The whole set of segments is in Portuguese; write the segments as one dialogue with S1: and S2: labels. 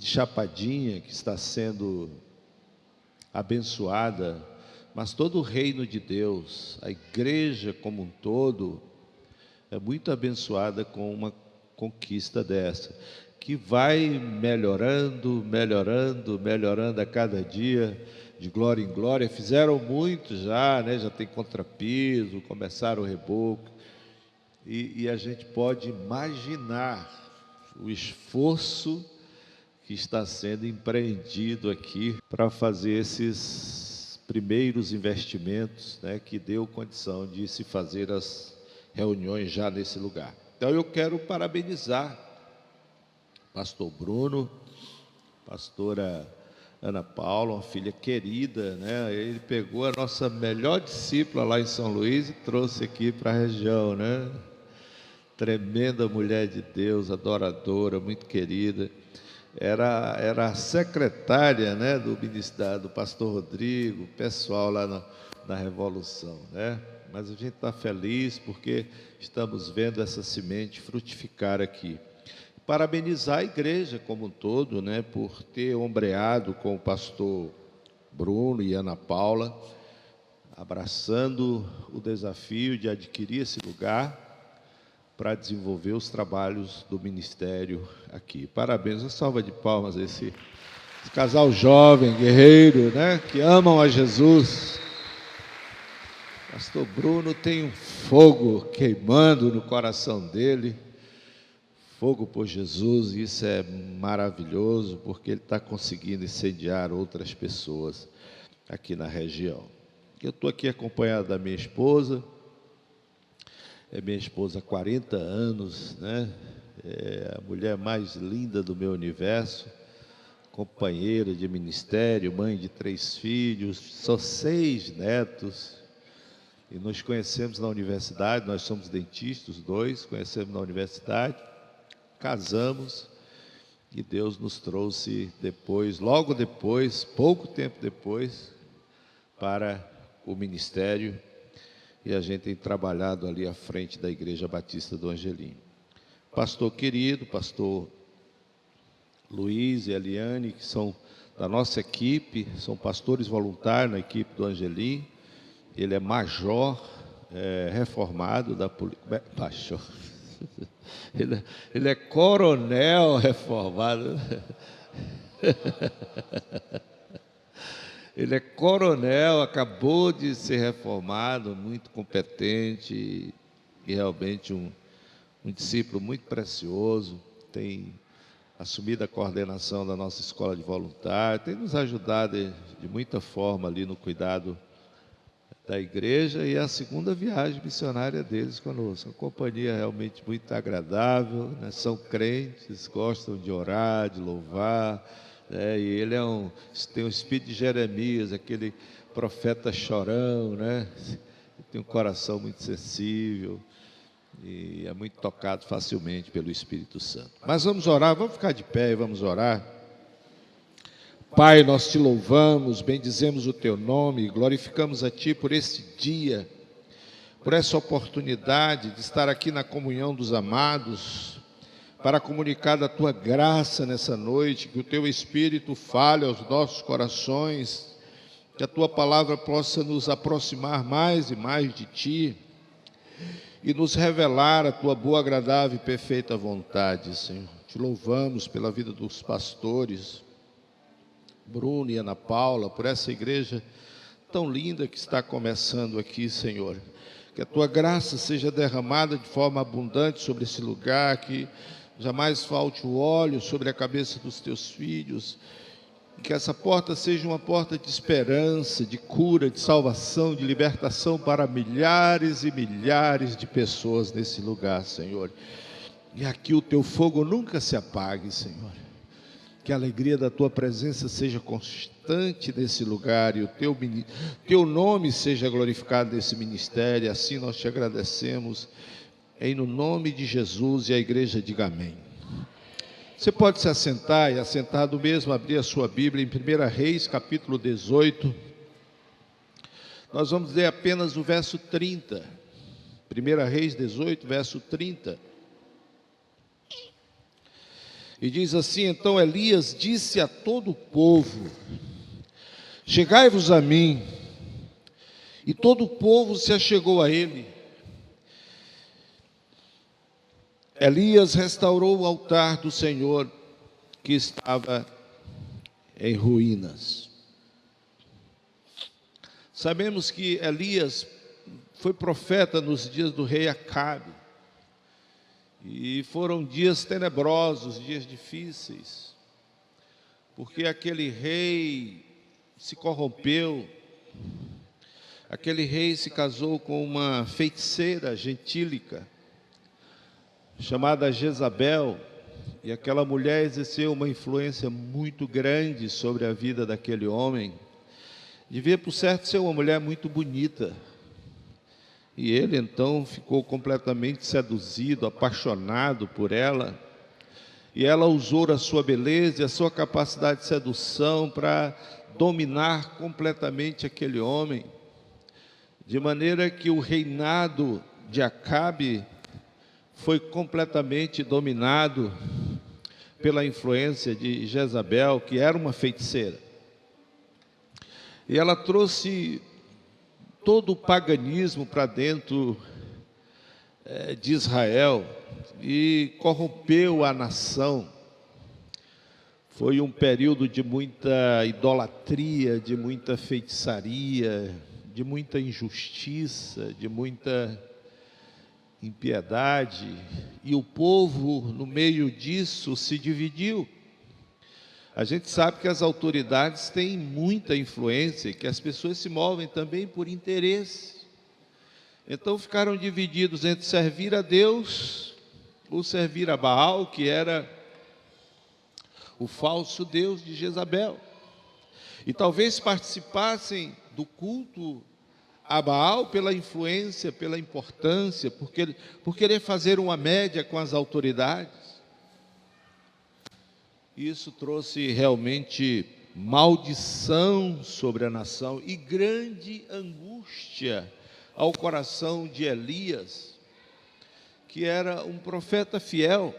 S1: de Chapadinha, que está sendo abençoada, mas todo o reino de Deus, a igreja como um todo, é muito abençoada com uma conquista dessa, que vai melhorando, melhorando, melhorando a cada dia, de glória em glória. Fizeram muito já, né? Já tem contrapiso, começaram o reboco, e a gente pode imaginar o esforço que está sendo empreendido aqui para fazer esses primeiros investimentos, né, que deu condição de se fazer as reuniões já nesse lugar. Então eu quero parabenizar pastor Bruno, pastora Ana Paula, uma filha querida, né? Ele pegou a nossa melhor discípula lá em São Luís e trouxe aqui para a região, né? Tremenda mulher de Deus, adoradora, muito querida. Era a secretária, né, do ministério do pastor Rodrigo, pessoal lá na Revolução, né? Mas a gente está feliz porque estamos vendo essa semente frutificar aqui. Parabenizar a igreja como um todo, né, por ter ombreado com o pastor Bruno e Ana Paula, abraçando o desafio de adquirir esse lugar para desenvolver os trabalhos do ministério aqui. Parabéns, uma salva de palmas a esse casal jovem, guerreiro, né, que amam a Jesus. Pastor Bruno tem um fogo queimando no coração dele, fogo por Jesus, e isso é maravilhoso, porque ele está conseguindo incendiar outras pessoas aqui na região. Eu estou aqui acompanhado da minha esposa, é minha esposa há 40 anos, né? É a mulher mais linda do meu universo, companheira de ministério, mãe de 3 filhos, só 6 netos, e nos conhecemos na universidade. Nós somos dentistas, os dois, conhecemos na universidade, casamos, e Deus nos trouxe depois, logo depois, pouco tempo depois, para o ministério, e a gente tem trabalhado ali à frente da Igreja Batista do Angelim. Pastor querido, pastor Luiz e Eliane, que são da nossa equipe, são pastores voluntários na equipe do Angelim. Ele é major, reformado da polícia. Major. Ele é coronel reformado. Ele é coronel, acabou de ser reformado, muito competente e realmente um discípulo muito precioso. Tem assumido a coordenação da nossa escola de voluntários, tem nos ajudado de muita forma ali no cuidado da igreja, e é a segunda viagem missionária deles conosco. Uma companhia realmente muito agradável, né? São crentes, gostam de orar, de louvar, né? E ele tem um espírito de Jeremias, aquele profeta chorão, né? Tem um coração muito sensível e é muito tocado facilmente pelo Espírito Santo. Mas vamos orar, vamos ficar de pé e vamos orar. Pai, nós te louvamos, bendizemos o teu nome, glorificamos a ti por este dia, por essa oportunidade de estar aqui na comunhão dos amados, para comunicar da tua graça nessa noite, que o teu Espírito fale aos nossos corações, que a tua palavra possa nos aproximar mais e mais de ti, e nos revelar a tua boa, agradável e perfeita vontade, Senhor. Te louvamos pela vida dos pastores Bruno e Ana Paula, por essa igreja tão linda que está começando aqui, Senhor. Que a tua graça seja derramada de forma abundante sobre esse lugar, que jamais falte o óleo sobre a cabeça dos teus filhos, que essa porta seja uma porta de esperança, de cura, de salvação, de libertação para milhares e milhares de pessoas nesse lugar, Senhor. E aqui o teu fogo nunca se apague, Senhor. Que a alegria da tua presença seja constante nesse lugar e o teu nome seja glorificado nesse ministério. Assim nós te agradecemos, em no nome de Jesus, e a igreja diga amém. Você pode se assentar, e assentado mesmo, abrir a sua Bíblia em 1 Reis, capítulo 18. Nós vamos ler apenas o verso 30. 1 Reis 18, verso 30. E diz assim: então Elias disse a todo o povo: chegai-vos a mim. E todo o povo se achegou a ele. Elias restaurou o altar do Senhor, que estava em ruínas. Sabemos que Elias foi profeta nos dias do rei Acabe. E foram dias tenebrosos, dias difíceis, porque aquele rei se corrompeu, aquele rei se casou com uma feiticeira gentílica, chamada Jezabel, e aquela mulher exerceu uma influência muito grande sobre a vida daquele homem. Devia, por certo, ser uma mulher muito bonita. E ele, então, ficou completamente seduzido, apaixonado por ela. E ela usou a sua beleza e a sua capacidade de sedução para dominar completamente aquele homem. De maneira que o reinado de Acabe foi completamente dominado pela influência de Jezabel, que era uma feiticeira. E ela trouxe todo o paganismo para dentro de Israel e corrompeu a nação. Foi um período de muita idolatria, de muita feitiçaria, de muita injustiça, de muita impiedade, e o povo, no meio disso, se dividiu. A gente sabe que as autoridades têm muita influência, que as pessoas se movem também por interesse. Então ficaram divididos entre servir a Deus ou servir a Baal, que era o falso Deus de Jezabel. E talvez participassem do culto a Baal pela influência, pela importância, por querer fazer uma média com as autoridades. Isso trouxe realmente maldição sobre a nação e grande angústia ao coração de Elias, que era um profeta fiel.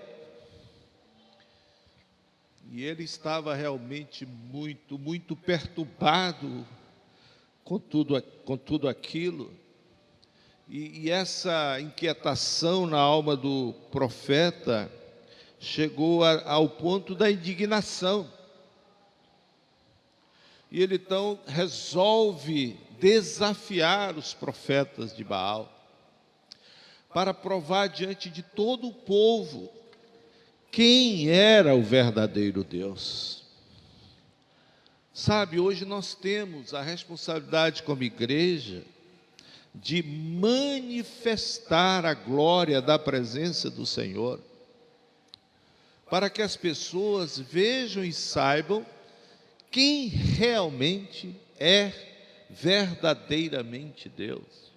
S1: E ele estava realmente muito perturbado com tudo aquilo, e essa inquietação na alma do profeta chegou ao ponto da indignação. E ele então resolve desafiar os profetas de Baal, para provar diante de todo o povo quem era o verdadeiro Deus. Sabe, hoje nós temos a responsabilidade como igreja de manifestar a glória da presença do Senhor, para que as pessoas vejam e saibam quem realmente é verdadeiramente Deus.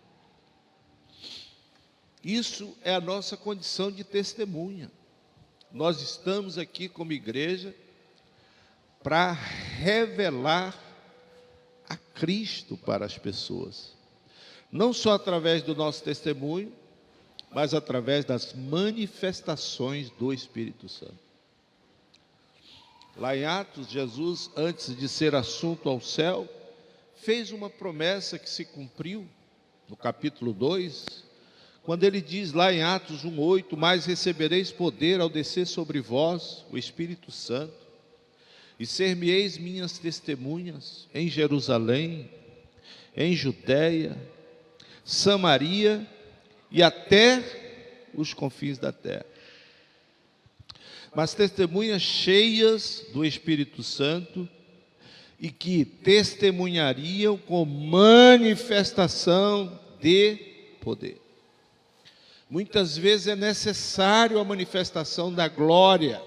S1: Isso é a nossa condição de testemunha. Nós estamos aqui como igreja para revelar a Cristo para as pessoas, não só através do nosso testemunho, mas através das manifestações do Espírito Santo. Lá em Atos, Jesus, antes de ser assunto ao céu, fez uma promessa que se cumpriu no capítulo 2, quando ele diz lá em Atos 1:8: mas recebereis poder ao descer sobre vós o Espírito Santo, e ser-me-eis minhas testemunhas em Jerusalém, em Judeia, Samaria e até os confins da terra. Mas testemunhas cheias do Espírito Santo, e que testemunhariam com manifestação de poder. Muitas vezes é necessário a manifestação da glória,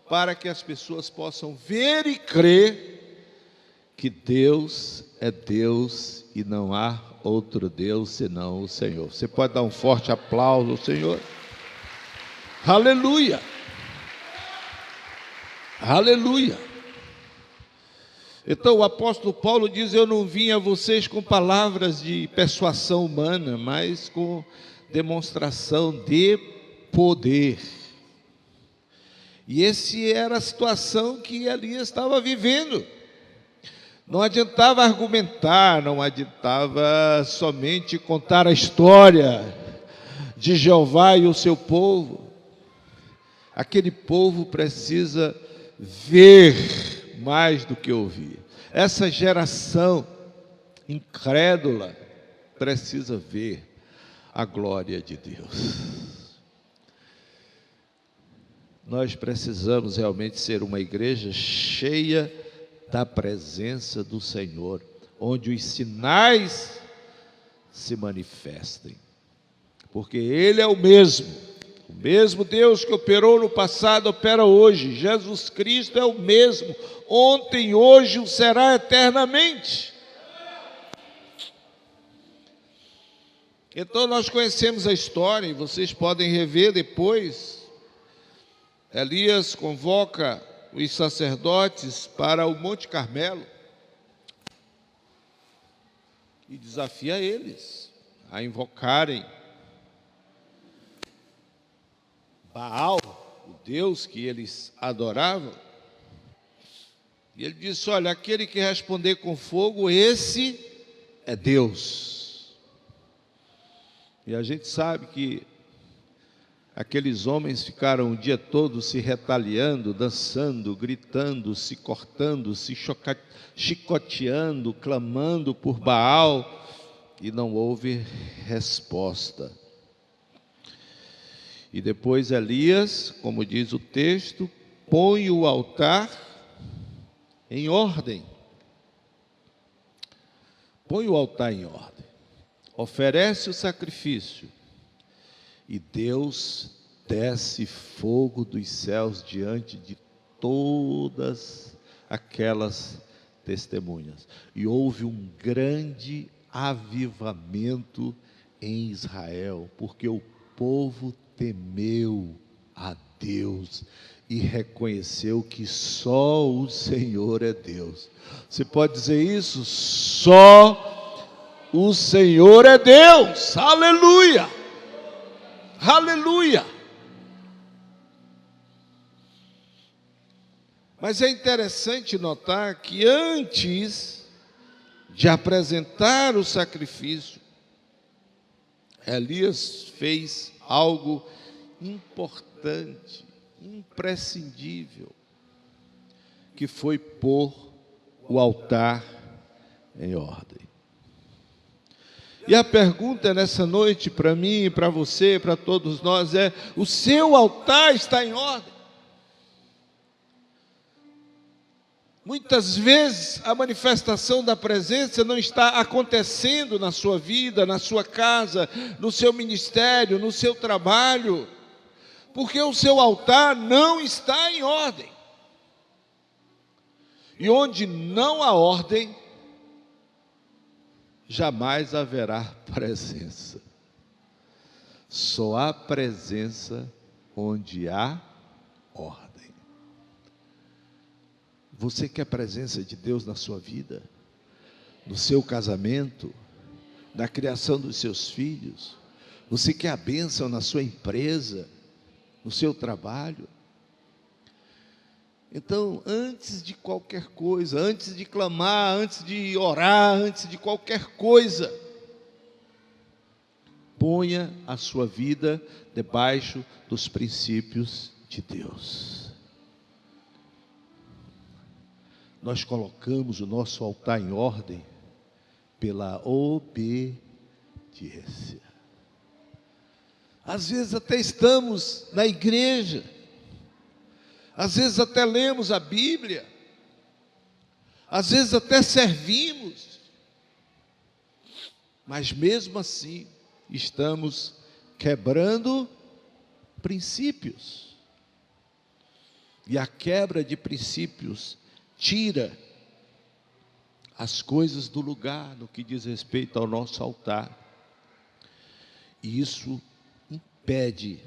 S1: para que as pessoas possam ver e crer que Deus é Deus e não há outro Deus senão o Senhor. Você pode dar um forte aplauso ao Senhor? Aleluia! Aleluia! Então o apóstolo Paulo diz: eu não vim a vocês com palavras de persuasão humana, mas com demonstração de poder. E essa era a situação que Elias estava vivendo. Não adiantava argumentar, não adiantava somente contar a história de Jeová e o seu povo. Aquele povo precisa ver mais do que ouvir. Essa geração incrédula precisa ver a glória de Deus. Nós precisamos realmente ser uma igreja cheia da presença do Senhor, onde os sinais se manifestem, porque Ele é o mesmo Deus que operou no passado, opera hoje. Jesus Cristo é o mesmo, ontem, hoje, o será eternamente. Então nós conhecemos a história, e vocês podem rever depois. Elias convoca os sacerdotes para o Monte Carmelo e desafia eles a invocarem Baal, o Deus que eles adoravam. E ele disse: olha, aquele que responder com fogo, esse é Deus. E a gente sabe que aqueles homens ficaram o dia todo se retaliando, dançando, gritando, se cortando, se chicoteando, clamando por Baal, e não houve resposta. E depois Elias, como diz o texto, põe o altar em ordem. Põe o altar em ordem. Oferece o sacrifício. E Deus desce fogo dos céus diante de todas aquelas testemunhas. E houve um grande avivamento em Israel, porque o povo temeu a Deus e reconheceu que só o Senhor é Deus. Você pode dizer isso? Só o Senhor é Deus. Aleluia! Aleluia! Mas é interessante notar que antes de apresentar o sacrifício, Elias fez algo importante, imprescindível, que foi pôr o altar em ordem. E a pergunta nessa noite para mim, para você, para todos nós é: o seu altar está em ordem? Muitas vezes a manifestação da presença não está acontecendo na sua vida, na sua casa, no seu ministério, no seu trabalho, porque o seu altar não está em ordem. E onde não há ordem, jamais haverá presença. Só há presença onde há ordem. Você quer a presença de Deus na sua vida, no seu casamento, na criação dos seus filhos? Você quer a bênção na sua empresa, no seu trabalho? Então, antes de qualquer coisa, antes de clamar, antes de orar, antes de qualquer coisa, ponha a sua vida debaixo dos princípios de Deus. Nós colocamos o nosso altar em ordem pela obediência. Às vezes até estamos na igreja, às vezes até lemos a Bíblia, às vezes até servimos, mas mesmo assim estamos quebrando princípios. E a quebra de princípios tira as coisas do lugar no que diz respeito ao nosso altar. E isso impede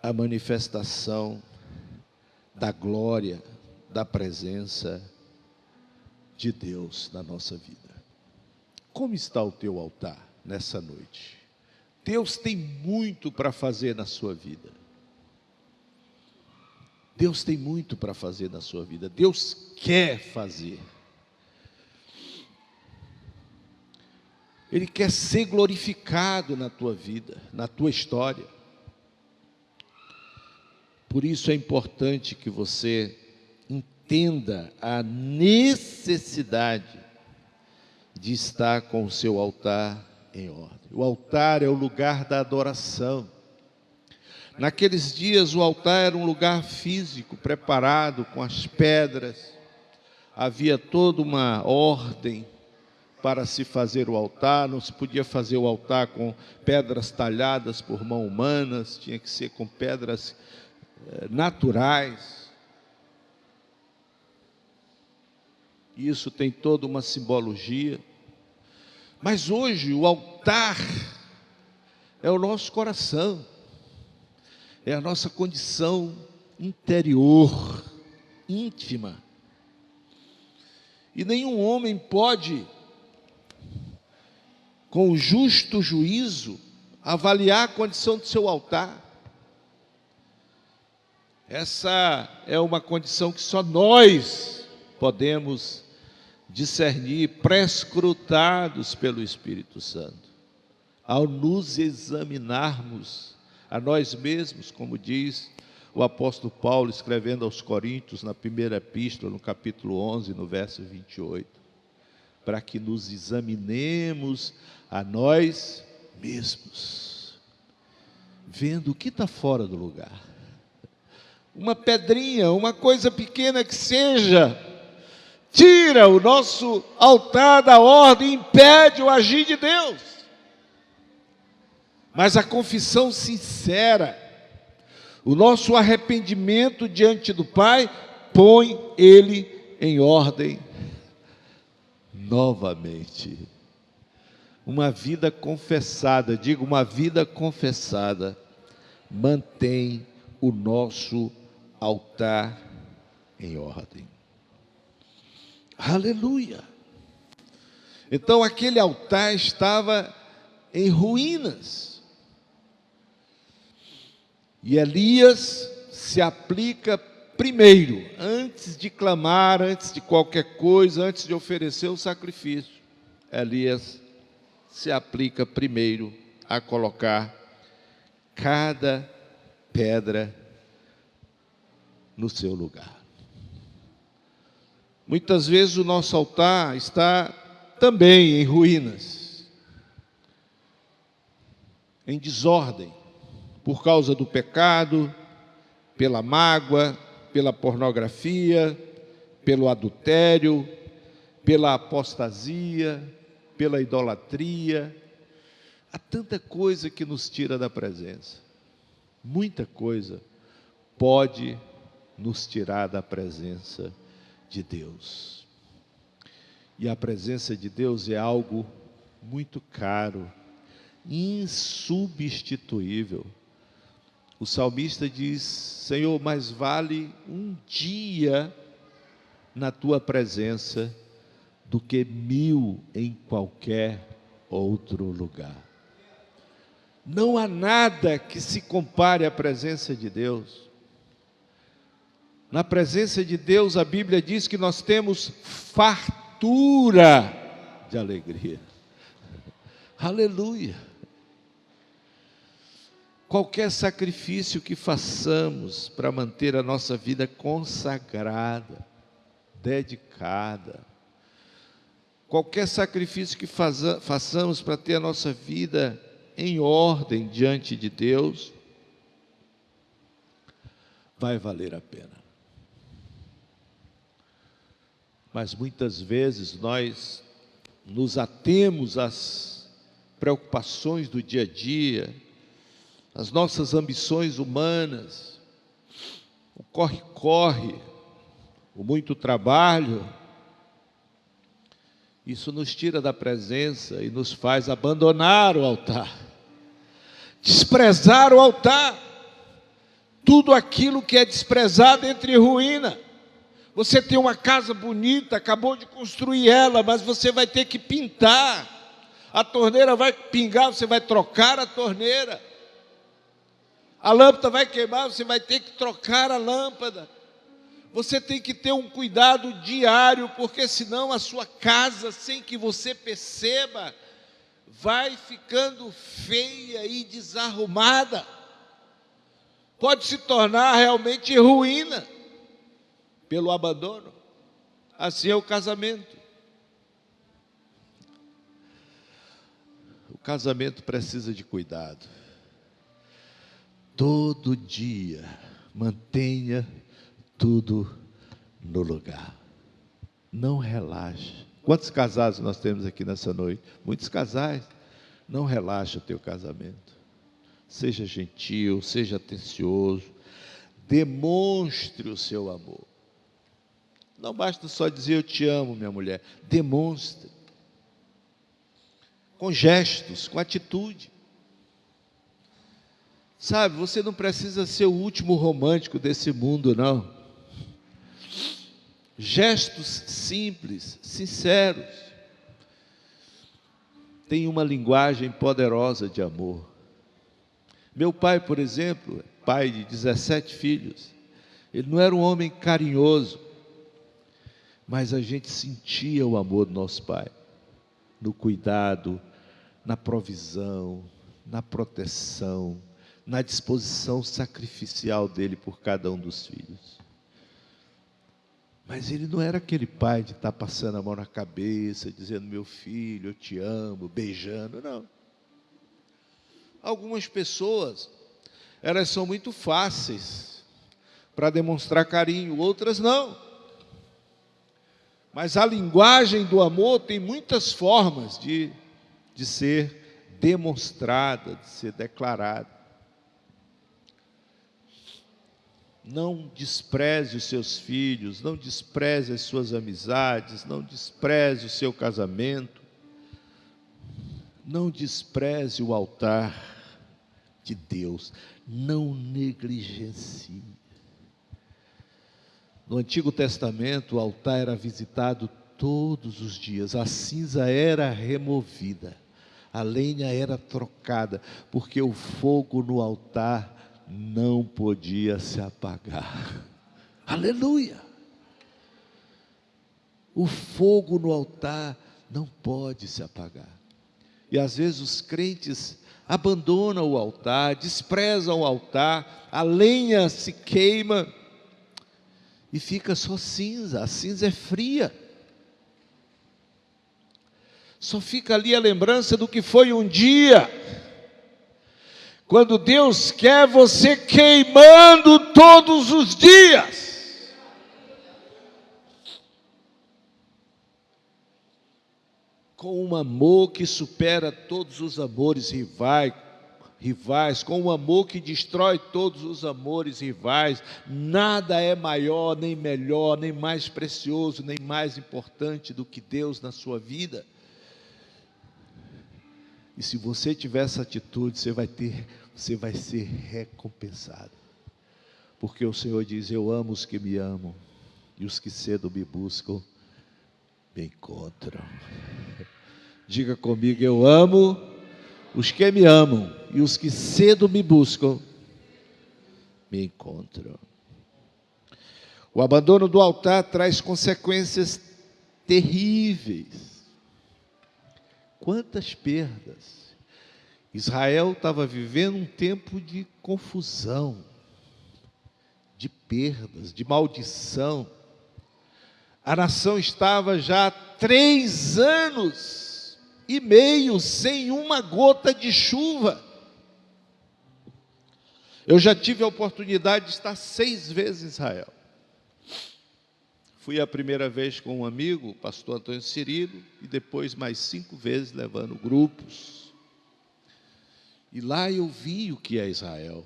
S1: a manifestação da glória, da presença de Deus na nossa vida. Como está o teu altar nessa noite? Deus tem muito para fazer na sua vida. Deus tem muito para fazer na sua vida, Deus quer fazer. Ele quer ser glorificado na tua vida, na tua história. Por isso é importante que você entenda a necessidade de estar com o seu altar em ordem. O altar é o lugar da adoração. Naqueles dias o altar era um lugar físico, preparado com as pedras. Havia toda uma ordem para se fazer o altar. Não se podia fazer o altar com pedras talhadas por mão humanas, tinha que ser com pedras naturais. Isso tem toda uma simbologia. Mas hoje o altar é o nosso coração, é a nossa condição interior, íntima. E nenhum homem pode, com justo juízo, avaliar a condição do seu altar. Essa é uma condição que só nós podemos discernir, prescrutados pelo Espírito Santo. Ao nos examinarmos a nós mesmos, como diz o apóstolo Paulo, escrevendo aos Coríntios, na primeira epístola, no capítulo 11, no verso 28, para que nos examinemos a nós mesmos, vendo o que está fora do lugar. Uma pedrinha, uma coisa pequena que seja, tira o nosso altar da ordem, impede o agir de Deus. Mas a confissão sincera, o nosso arrependimento diante do Pai, põe Ele em ordem novamente. Uma vida confessada, digo, uma vida confessada, mantém o nosso altar em ordem. Aleluia! Então aquele altar estava em ruínas. E Elias se aplica primeiro, antes de clamar, antes de qualquer coisa, antes de oferecer o sacrifício. Elias se aplica primeiro a colocar cada pedra no seu lugar. Muitas vezes o nosso altar está também em ruínas, em desordem, por causa do pecado, pela mágoa, pela pornografia, pelo adultério, pela apostasia, pela idolatria. Há tanta coisa que nos tira da presença. Muita coisa pode nos tirar da presença de Deus. E a presença de Deus é algo muito caro, insubstituível. O salmista diz: Senhor, mais vale um dia na tua presença do que 1000 em qualquer outro lugar. Não há nada que se compare à presença de Deus. Na presença de Deus, a Bíblia diz que nós temos fartura de alegria. Aleluia! Qualquer sacrifício que façamos para manter a nossa vida consagrada, dedicada, qualquer sacrifício que façamos para ter a nossa vida em ordem diante de Deus, vai valer a pena. Mas muitas vezes nós nos atemos às preocupações do dia a dia, às nossas ambições humanas, o corre-corre, o muito trabalho. Isso nos tira da presença e nos faz abandonar o altar, desprezar o altar. Tudo aquilo que é desprezado entra em ruína. Você tem uma casa bonita, acabou de construir ela, mas você vai ter que pintar. A torneira vai pingar, você vai trocar a torneira. A lâmpada vai queimar, você vai ter que trocar a lâmpada. Você tem que ter um cuidado diário, porque senão a sua casa, sem que você perceba, vai ficando feia e desarrumada. Pode se tornar realmente ruína pelo abandono. Assim é o casamento. O casamento precisa de cuidado. Todo dia, mantenha tudo no lugar. Não relaxe. Quantos casados nós temos aqui nessa noite? Muitos casais. Não relaxe o teu casamento. Seja gentil, seja atencioso. Demonstre o seu amor. Não basta só dizer eu te amo, minha mulher. Demonstre. Com gestos, com atitude. Sabe, você não precisa ser o último romântico desse mundo, não. Gestos simples, sinceros. Tem uma linguagem poderosa de amor. Meu pai, por exemplo, pai de 17 filhos, ele não era um homem carinhoso, mas a gente sentia o amor do nosso pai, no cuidado, na provisão, na proteção, na disposição sacrificial dele por cada um dos filhos. Mas ele não era aquele pai de estar passando a mão na cabeça, dizendo, meu filho, eu te amo, beijando, não. Algumas pessoas, elas são muito fáceis para demonstrar carinho, outras não. Mas a linguagem do amor tem muitas formas de ser demonstrada, de ser declarada. Não despreze os seus filhos, não despreze as suas amizades, não despreze o seu casamento, não despreze o altar de Deus, não negligencie. No Antigo Testamento, o altar era visitado todos os dias, a cinza era removida, a lenha era trocada, porque o fogo no altar não podia se apagar. Aleluia! O fogo no altar não pode se apagar. E às vezes os crentes abandonam o altar, desprezam o altar, a lenha se queima e fica só cinza, a cinza é fria. Só fica ali a lembrança do que foi um dia. Quando Deus quer você queimando todos os dias. Com um amor que supera todos os amores rivais, com um amor que destrói todos os amores rivais. Nada é maior, nem melhor, nem mais precioso, nem mais importante do que Deus na sua vida. E se você tiver essa atitude, você vai ser recompensado. Porque o Senhor diz, eu amo os que me amam, e os que cedo me buscam, me encontram. Diga comigo, eu amo os que me amam, e os que cedo me buscam, me encontram. O abandono do altar traz consequências terríveis. Quantas perdas! Israel estava vivendo um tempo de confusão, de perdas, de maldição. A nação estava já há 3 anos e meio sem uma gota de chuva. Eu já tive a oportunidade de estar 6 vezes em Israel. Fui a primeira vez com um amigo, o pastor Antônio Cirilo, e depois mais 5 vezes levando grupos. E lá eu vi o que é Israel.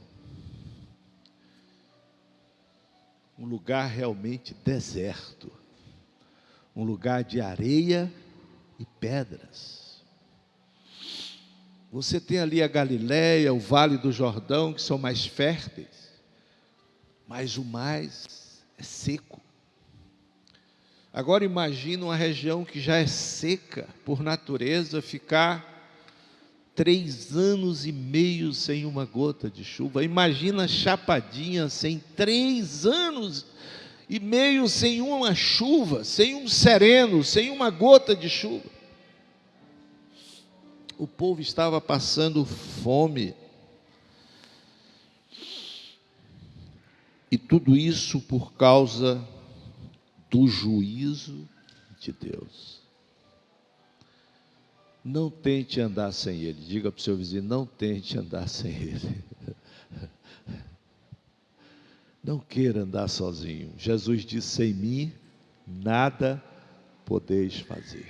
S1: Um lugar realmente deserto. Um lugar de areia e pedras. Você tem ali a Galileia, o Vale do Jordão, que são mais férteis, mas o mais é seco. Agora imagina uma região que já é seca por natureza, ficar 3 anos e meio sem uma gota de chuva. Imagina Chapadinha sem 3 anos e meio sem uma chuva, sem um sereno, sem uma gota de chuva. O povo estava passando fome. E tudo isso por causa do juízo de Deus. Não tente andar sem Ele. Diga para o seu vizinho, não tente andar sem Ele. Não queira andar sozinho. Jesus disse, sem mim, nada podeis fazer.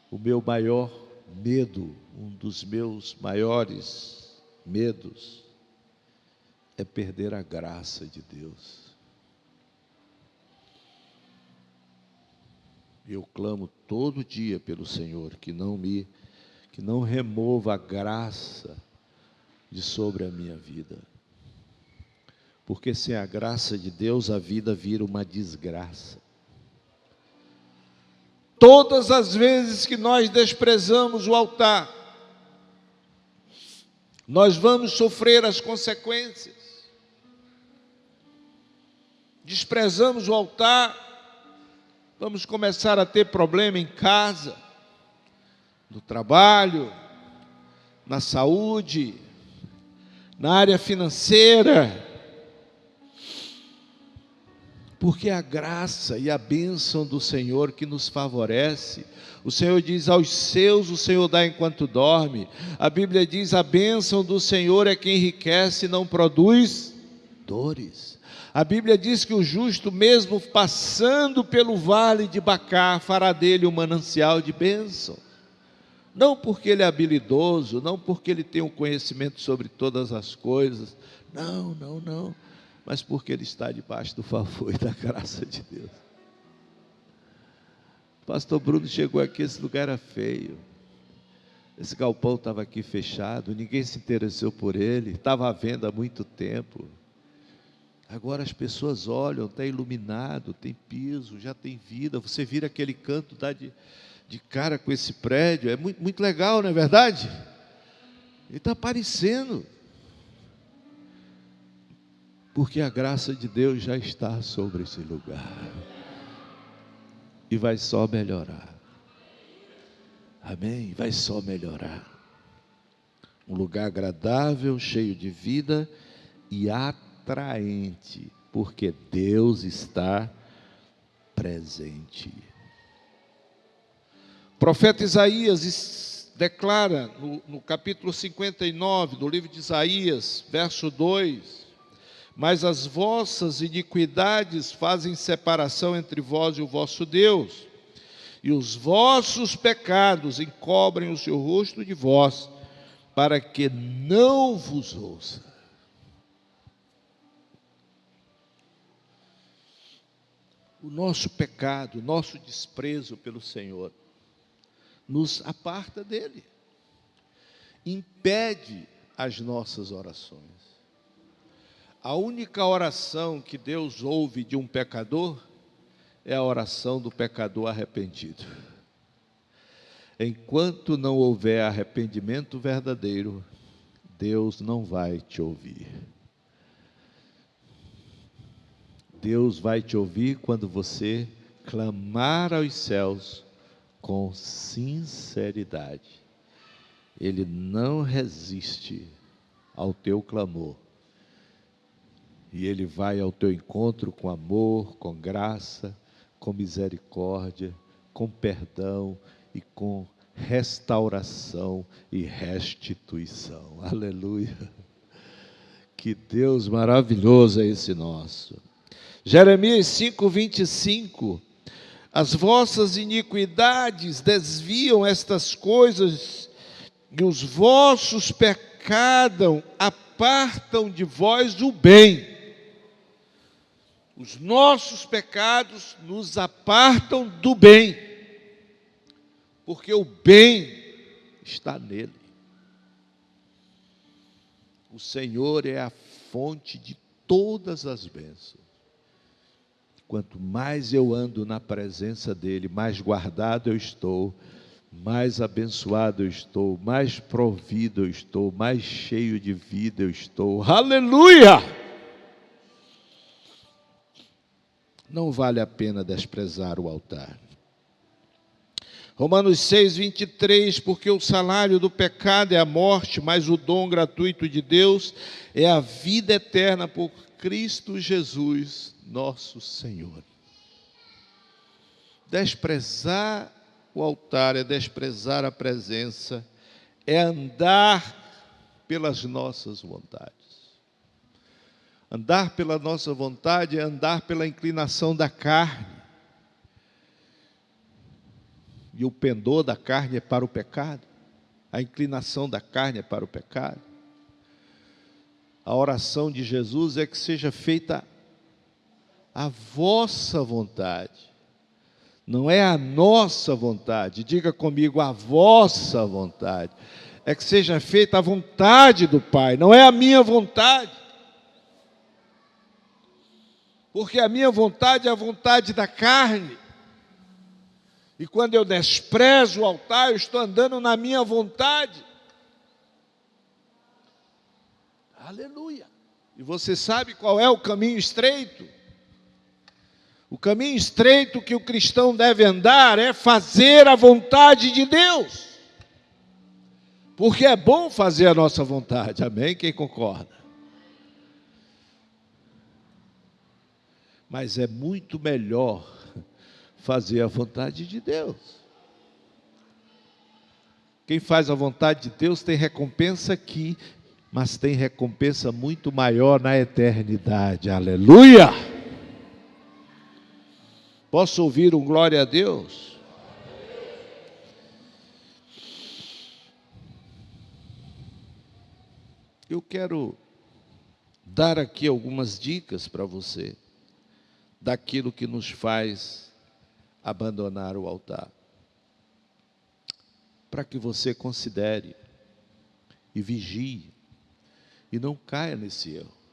S1: O meu maior medo, um dos meus maiores medos, é perder a graça de Deus. Eu clamo todo dia pelo Senhor, que não remova a graça de sobre a minha vida. Porque sem a graça de Deus, a vida vira uma desgraça. Todas as vezes que nós desprezamos o altar, nós vamos sofrer as consequências. Desprezamos o altar, vamos começar a ter problema em casa, no trabalho, na saúde, na área financeira, porque a graça e a bênção do Senhor que nos favorece. O Senhor diz, aos seus o Senhor dá enquanto dorme. A Bíblia diz, a bênção do Senhor é que enriquece e não produz dores. A Bíblia diz que o justo, mesmo passando pelo vale de Bacar, fará dele um manancial de bênção. Não porque ele é habilidoso, não porque ele tem um conhecimento sobre todas as coisas. Não. Mas porque ele está debaixo do favor e da graça de Deus. O pastor Bruno chegou aqui, esse lugar era feio. Esse galpão estava aqui fechado, ninguém se interessou por ele, estava à venda há muito tempo. Agora as pessoas olham, está iluminado, tem piso, já tem vida. Você vira aquele canto, dá de cara com esse prédio. É muito, muito legal, não é verdade? Ele está aparecendo. Porque a graça de Deus já está sobre esse lugar. E vai só melhorar. Amém? Vai só melhorar. Um lugar agradável, cheio de vida e atraente, porque Deus está presente. O profeta Isaías declara no capítulo 59 do livro de Isaías, verso 2: mas as vossas iniquidades fazem separação entre vós e o vosso Deus, e os vossos pecados encobrem o seu rosto de vós, para que não vos ouça. O nosso pecado, o nosso desprezo pelo Senhor, nos aparta dele, impede as nossas orações. A única oração que Deus ouve de um pecador é a oração do pecador arrependido. Enquanto não houver arrependimento verdadeiro, Deus não vai te ouvir. Deus vai te ouvir quando você clamar aos céus com sinceridade. Ele não resiste ao teu clamor. E Ele vai ao teu encontro com amor, com graça, com misericórdia, com perdão e com restauração e restituição. Aleluia! Que Deus maravilhoso é esse nosso. Jeremias 5:25: as vossas iniquidades desviam estas coisas, e os vossos pecados apartam de vós o bem. Os nossos pecados nos apartam do bem, porque o bem está nele. O Senhor é a fonte de todas as bênçãos. Quanto mais eu ando na presença dEle, mais guardado eu estou, mais abençoado eu estou, mais provido eu estou, mais cheio de vida eu estou. Aleluia! Não vale a pena desprezar o altar. Romanos 6, 23, porque o salário do pecado é a morte, mas o dom gratuito de Deus é a vida eterna por Cristo Jesus, nosso Senhor. Desprezar o altar é desprezar a presença, é andar pelas nossas vontades. Andar pela nossa vontade é andar pela inclinação da carne. E o pendor da carne é para o pecado. A inclinação da carne é para o pecado. A oração de Jesus é que seja feita a vossa vontade. Não é a nossa vontade. Diga comigo, a vossa vontade. É que seja feita a vontade do Pai, não é a minha vontade. Porque a minha vontade é a vontade da carne. E quando eu desprezo o altar, eu estou andando na minha vontade. Aleluia! E você sabe qual é o caminho estreito? O caminho estreito que o cristão deve andar é fazer a vontade de Deus. Porque é bom fazer a nossa vontade, amém? Quem concorda? Mas é muito melhor fazer a vontade de Deus. Quem faz a vontade de Deus tem recompensa aqui, mas tem recompensa muito maior na eternidade. Aleluia! Posso ouvir um glória a Deus? Eu quero dar aqui algumas dicas para você, daquilo que nos faz abandonar o altar, para que você considere e vigie e não caia nesse erro.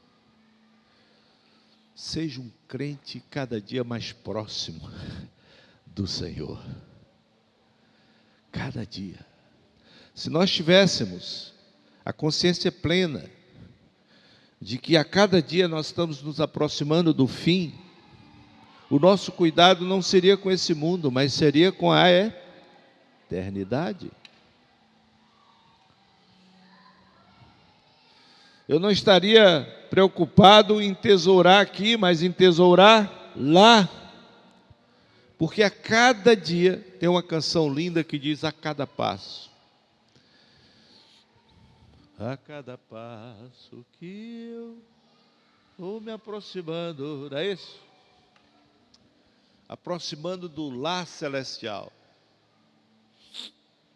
S1: Seja um crente cada dia mais próximo do Senhor. Cada dia. Se nós tivéssemos a consciência plena de que a cada dia nós estamos nos aproximando do fim, o nosso cuidado não seria com esse mundo, mas seria com a eternidade. Eu não estaria preocupado em tesourar aqui, mas em tesourar lá. Porque a cada dia, tem uma canção linda que diz: a cada passo. A cada passo que eu vou me aproximando, não é isso? Aproximando do lar celestial.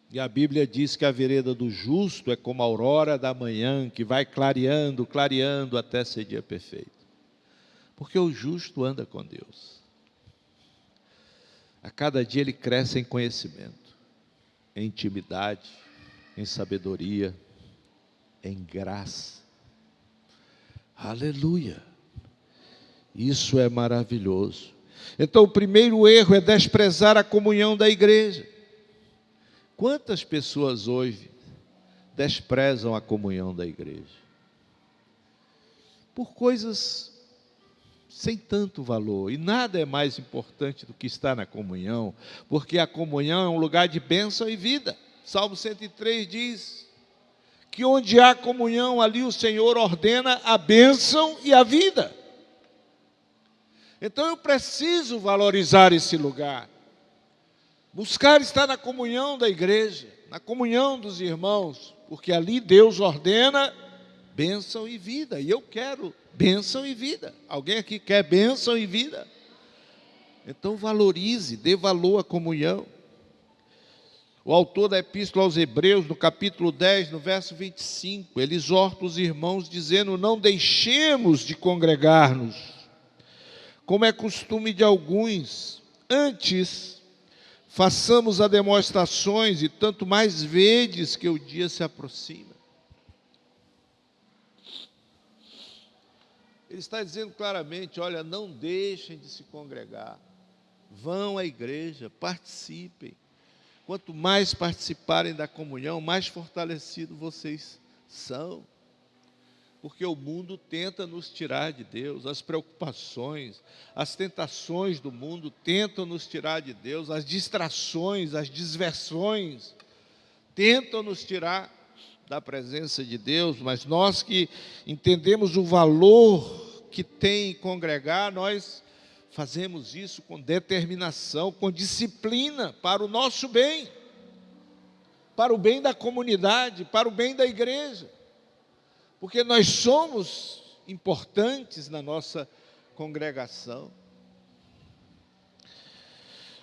S1: E a Bíblia diz que a vereda do justo é como a aurora da manhã, que vai clareando, clareando até ser dia perfeito. Porque o justo anda com Deus. A cada dia ele cresce em conhecimento, em intimidade, em sabedoria, em graça. Aleluia! Isso é maravilhoso. Então o primeiro erro é desprezar a comunhão da igreja. Quantas pessoas hoje desprezam a comunhão da igreja? Por coisas sem tanto valor. E nada é mais importante do que estar na comunhão, porque a comunhão é um lugar de bênção e vida. Salmo 103 diz que onde há comunhão, ali o Senhor ordena a bênção e a vida. Então eu preciso valorizar esse lugar. Buscar estar na comunhão da igreja, na comunhão dos irmãos, porque ali Deus ordena bênção e vida, e eu quero bênção e vida. Alguém aqui quer bênção e vida? Então valorize, dê valor à comunhão. O autor da Epístola aos Hebreus, no capítulo 10, no verso 25, ele exorta os irmãos dizendo: não deixemos de congregar-nos, como é costume de alguns, antes façamos as demonstrações, e tanto mais vedes que o dia se aproxima. Ele está dizendo claramente: olha, não deixem de se congregar, vão à igreja, participem, Quanto mais participarem da comunhão, mais fortalecidos vocês são. Porque o mundo tenta nos tirar de Deus, as preocupações, as tentações do mundo tentam nos tirar de Deus, as distrações, as diversões tentam nos tirar da presença de Deus, mas nós que entendemos o valor que tem congregar, nós fazemos isso com determinação, com disciplina, para o nosso bem, para o bem da comunidade, para o bem da igreja, porque nós somos importantes na nossa congregação.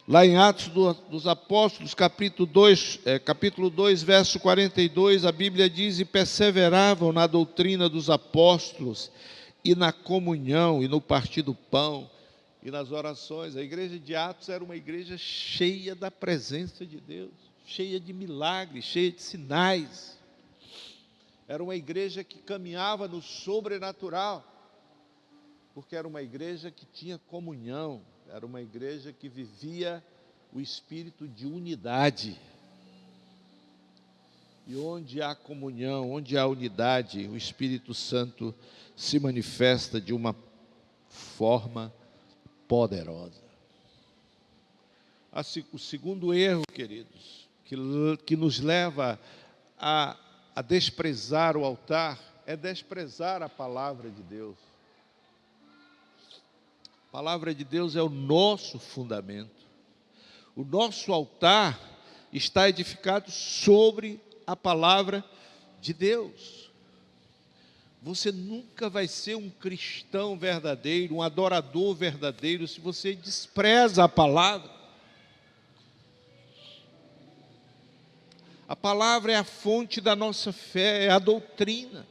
S1: Lá em Atos dos Apóstolos, capítulo 2, verso 42, a Bíblia diz: e perseveravam na doutrina dos apóstolos, e na comunhão, e no partir do pão, e nas orações. A igreja de Atos era uma igreja cheia da presença de Deus, cheia de milagres, cheia de sinais. Era uma igreja que caminhava no sobrenatural, porque era uma igreja que tinha comunhão, era uma igreja que vivia o espírito de unidade. E onde há comunhão, onde há unidade, o Espírito Santo se manifesta de uma forma poderosa. O segundo erro, queridos, que nos leva a desprezar o altar, é desprezar a palavra de Deus. A palavra de Deus é o nosso fundamento. O nosso altar está edificado sobre a palavra de Deus. Você nunca vai ser um cristão verdadeiro, um adorador verdadeiro, se você despreza a palavra. A palavra é a fonte da nossa fé, é a doutrina,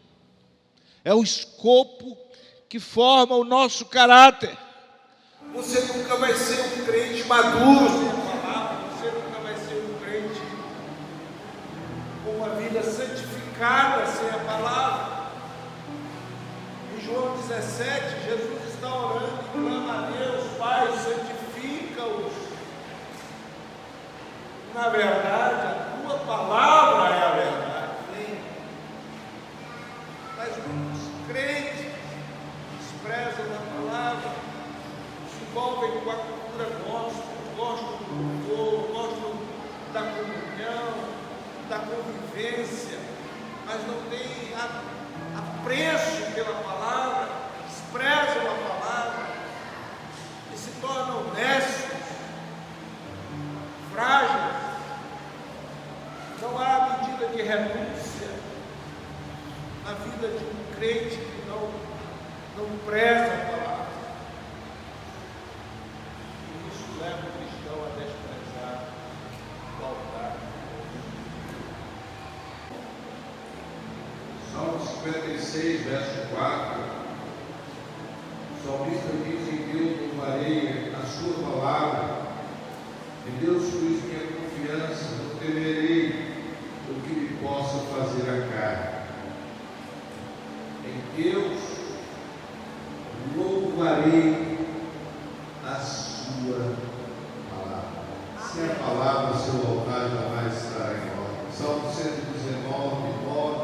S1: é o escopo que forma o nosso caráter. Você nunca vai ser um crente maduro sem a palavra, você nunca vai ser um crente com uma vida santificada sem a palavra. Em João 17, Jesus está orando e clama a Deus: Pai, santifica-os. Na verdade, a tua palavra é a verdade. Mas muitos crentes desprezam a palavra, se envolvem com a cultura gospel, gostam do louvor, gostam da comunhão, da convivência, mas não têm apreço pela palavra, desprezam a palavra e se tornam honestos, frágeis. Não há medida de renúncia na vida de um crente que não preza a palavra. E isso leva o cristão a desprezar o altar.
S2: Salmo 56, verso 4. O salmista diz: em Deus louvarei a sua palavra, em Deus pus minha confiança, não temerei o que me possa fazer a carne. Em Deus louvarei a sua palavra. Sem a palavra, o seu altar jamais estará em ordem. Salmo 119, 9.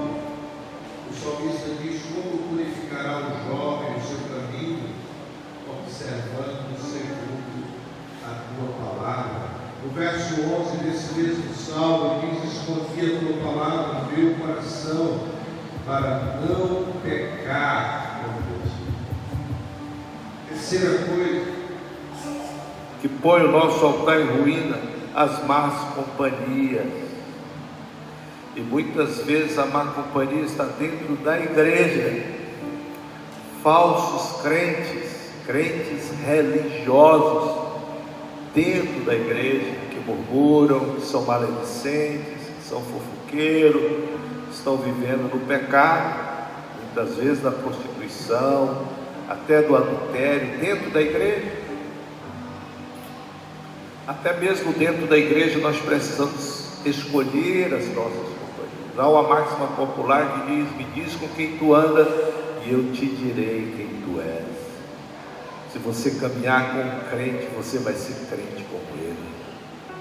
S2: O salmista diz: como purificará o jovem o seu caminho, observando segundo a tua palavra. No verso 11 desse mesmo salmo diz: escondi a tua palavra no meu coração, para não pecar contra ti. Terceira coisa
S1: Que põe o nosso altar em ruína, as más companhias. E muitas vezes a má companhia está dentro da igreja. Falsos crentes, crentes religiosos dentro da igreja, que murmuram, que são maledicentes, que são fofoqueiros, estão vivendo no pecado, muitas vezes da prostituição, até do adultério dentro da igreja. Até mesmo dentro da igreja nós precisamos escolher as nossas companhias. Há uma máxima popular que diz: me diz com quem tu anda e eu te direi quem tu és. Se você caminhar com um crente, você vai ser crente como ele.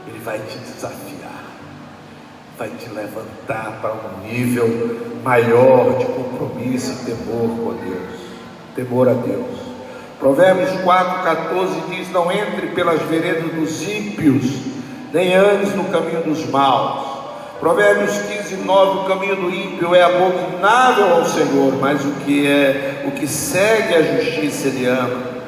S1: Ele vai te desafiar.
S3: vai te levantar para um nível maior de compromisso e temor com Deus, temor a Deus. Provérbios 4,14 diz: não entre pelas veredas dos ímpios, nem andes no caminho dos maus. Provérbios 15:9: o caminho do ímpio é abominável ao Senhor, mas o que segue a justiça Ele ama.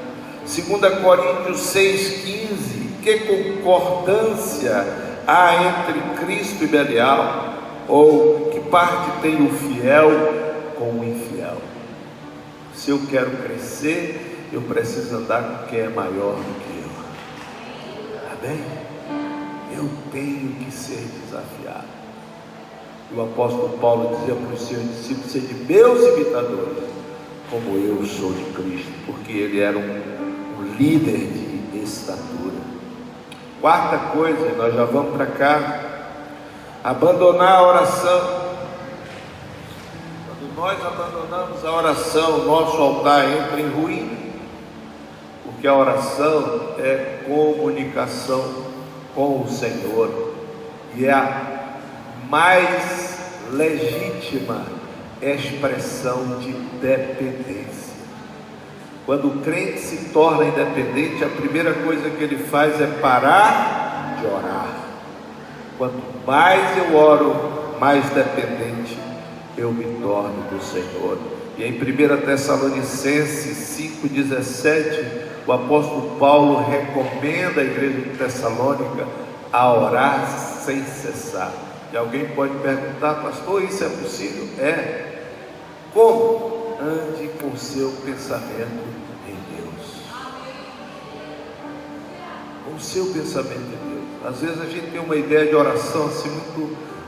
S3: 2 Coríntios 6,15: que concordância há entre Cristo e Belial? Ou que parte tem o fiel com o infiel? Se eu quero crescer, eu preciso andar com quem é maior do que eu. Amém? Eu tenho que ser desafiado. O apóstolo Paulo dizia para os seus discípulos: sede meus imitadores, como eu sou de Cristo, porque ele era um líder de estatura. Quarta coisa, nós já vamos para cá: abandonar a oração. Quando nós abandonamos a oração, nosso altar entra em ruína, porque a oração é comunicação com o Senhor, e é a mais legítima expressão de dependência. Quando o crente se torna independente, a primeira coisa que ele faz é parar de orar. Quanto mais eu oro, mais dependente eu me torno do Senhor. E em 1 Tessalonicenses 5,17, o apóstolo Paulo recomenda à igreja de Tessalônica a orar sem cessar. E alguém pode perguntar: pastor, isso é possível? É. Como? Ande com o seu pensamento em Deus. Com o seu pensamento em Deus. Às vezes a gente tem uma ideia de oração assim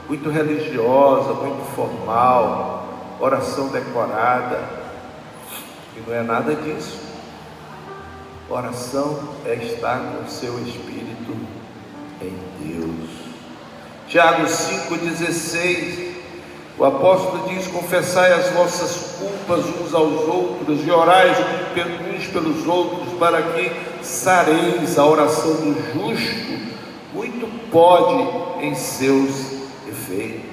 S3: muito religiosa, muito formal, oração decorada, e não é nada disso. Oração é estar com o seu espírito em Deus. Tiago 5,16, o apóstolo diz: confessai as vossas culpas uns aos outros e orai uns pelos outros, para que sareis. A oração do justo muito pode em seus efeitos.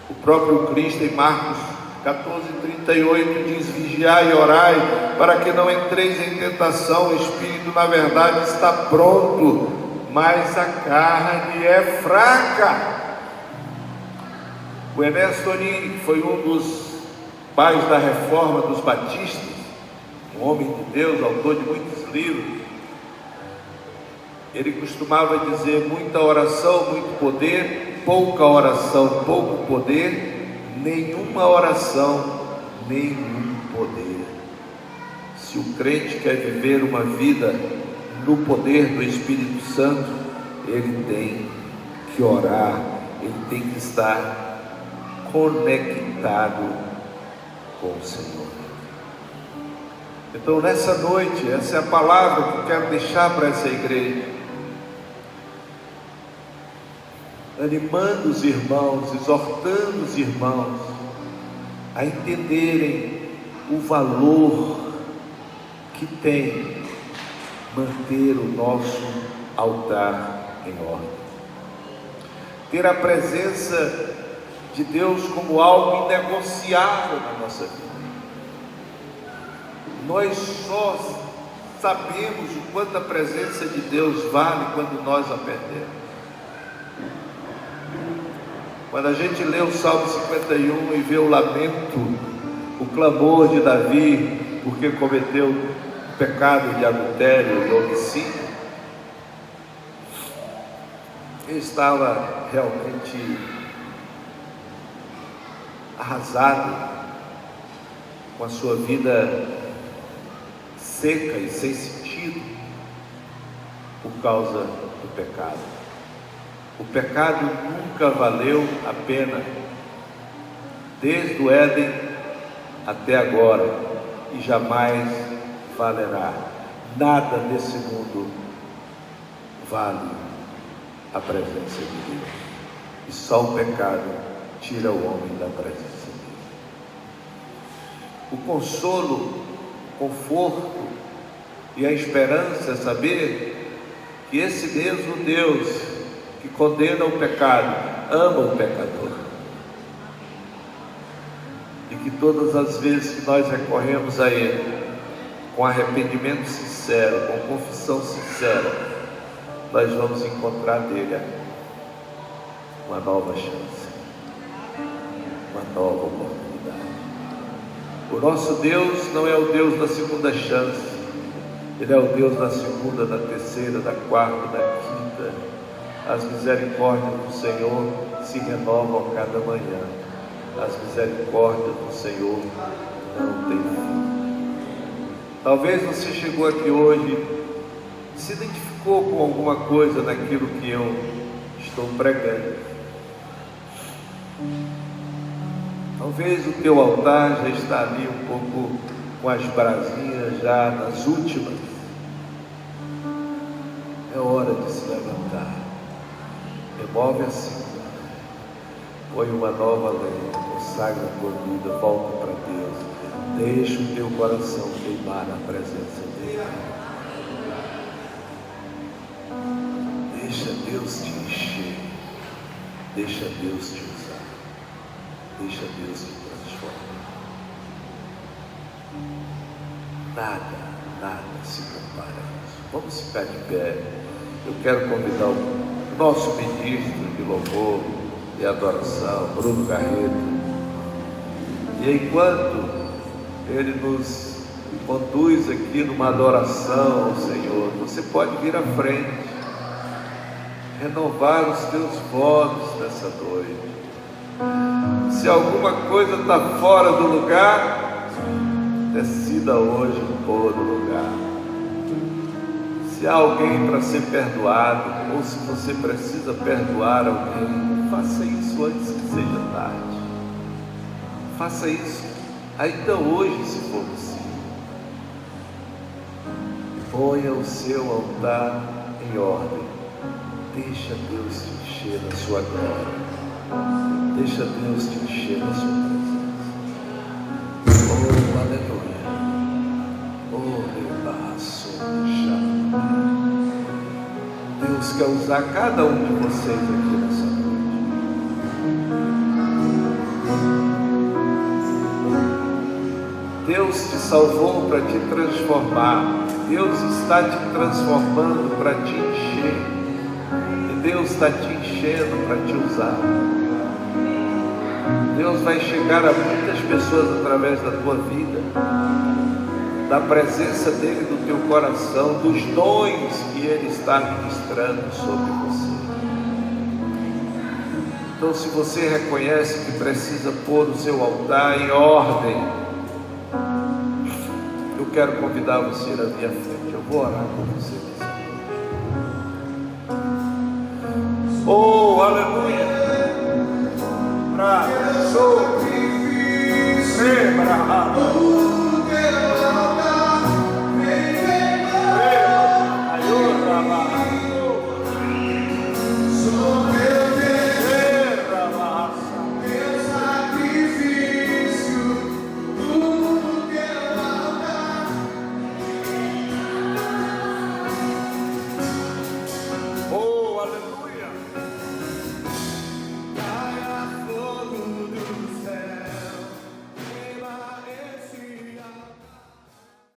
S3: O próprio Cristo em Marcos 14,38 diz: vigiai e orai, para que não entreis em tentação. O espírito na verdade está pronto, mas a carne é fraca. O Ernesto Nini, que foi um dos pais da reforma dos batistas, um homem de Deus, autor de muitos livros, ele costumava dizer: muita oração, muito poder; pouca oração, pouco poder; nenhuma oração, nenhum poder. Se o crente quer viver uma vida no poder do Espírito Santo, ele tem que orar, ele tem que estar conectado com o Senhor. Então, nessa noite, essa é a palavra que eu quero deixar para essa igreja, animando os irmãos, exortando os irmãos a entenderem o valor que tem manter o nosso altar em ordem, ter a presença de Deus como algo inegociável na nossa vida. Nós só sabemos o quanto a presença de Deus vale quando nós a perdemos. Quando a gente lê o Salmo 51 e vê o lamento, o clamor de Davi, porque cometeu o pecado de adultério e homicídio, ele estava realmente arrasado com a sua vida seca e sem sentido por causa do pecado. O pecado nunca valeu a pena, desde o Éden até agora, e jamais valerá. Nada nesse mundo vale a presença de Deus, e só o pecado tira o homem da presença de Deus. O consolo, o conforto e a esperança é saber que esse mesmo Deus que condena o pecado ama o pecador. E que todas as vezes que nós recorremos a Ele, com arrependimento sincero, com confissão sincera, nós vamos encontrar nele uma nova chance, uma nova oportunidade. O nosso Deus não é o Deus da segunda chance, Ele é o Deus da segunda, da terceira, da quarta, da quinta. As misericórdias do Senhor se renovam a cada manhã. As misericórdias do Senhor não têm fim. Talvez você chegou aqui hoje, se identificou com alguma coisa naquilo que eu estou pregando. Talvez o teu altar já está ali um pouco com as brasinhas já nas últimas. É hora de se levantar. Remove a cinza, põe uma nova lenha, consagra a tua vida, volta para Deus. Deixa o teu coração queimar na presença dele. Deixa Deus te encher. Deixa Deus te usar. Deixa Deus te transformar. Nada se compara a isso. Vamos ficar de pé. Eu quero convidar o nosso ministro de louvor e adoração, Bruno Garreto. E enquanto ele nos conduz aqui numa adoração ao Senhor, você pode vir à frente, renovar os teus votos nessa noite. Se alguma coisa está fora do lugar, decida hoje pôr no lugar. Se há alguém para ser perdoado, ou se você precisa perdoar alguém, faça isso antes que seja tarde. Faça isso ainda hoje, se for possível. Ponha o seu altar em ordem. Deixa Deus te encher da sua glória. Deixa Deus te encher da sua presença. Oh, aleluia. Oh, rebaço, Deus quer usar cada um de vocês aqui nessa noite. Deus te salvou para te transformar. Deus está te transformando para te encher. E Deus está te enchendo para te usar. Deus vai chegar a muitas pessoas através da tua vida, da presença dEle no teu coração, dos dons que Ele está ministrando sobre você. Então, se você reconhece que precisa pôr o seu altar em ordem, eu quero convidar você a vir à frente. Eu vou orar por você nessa noite. Oh, aleluia! Pra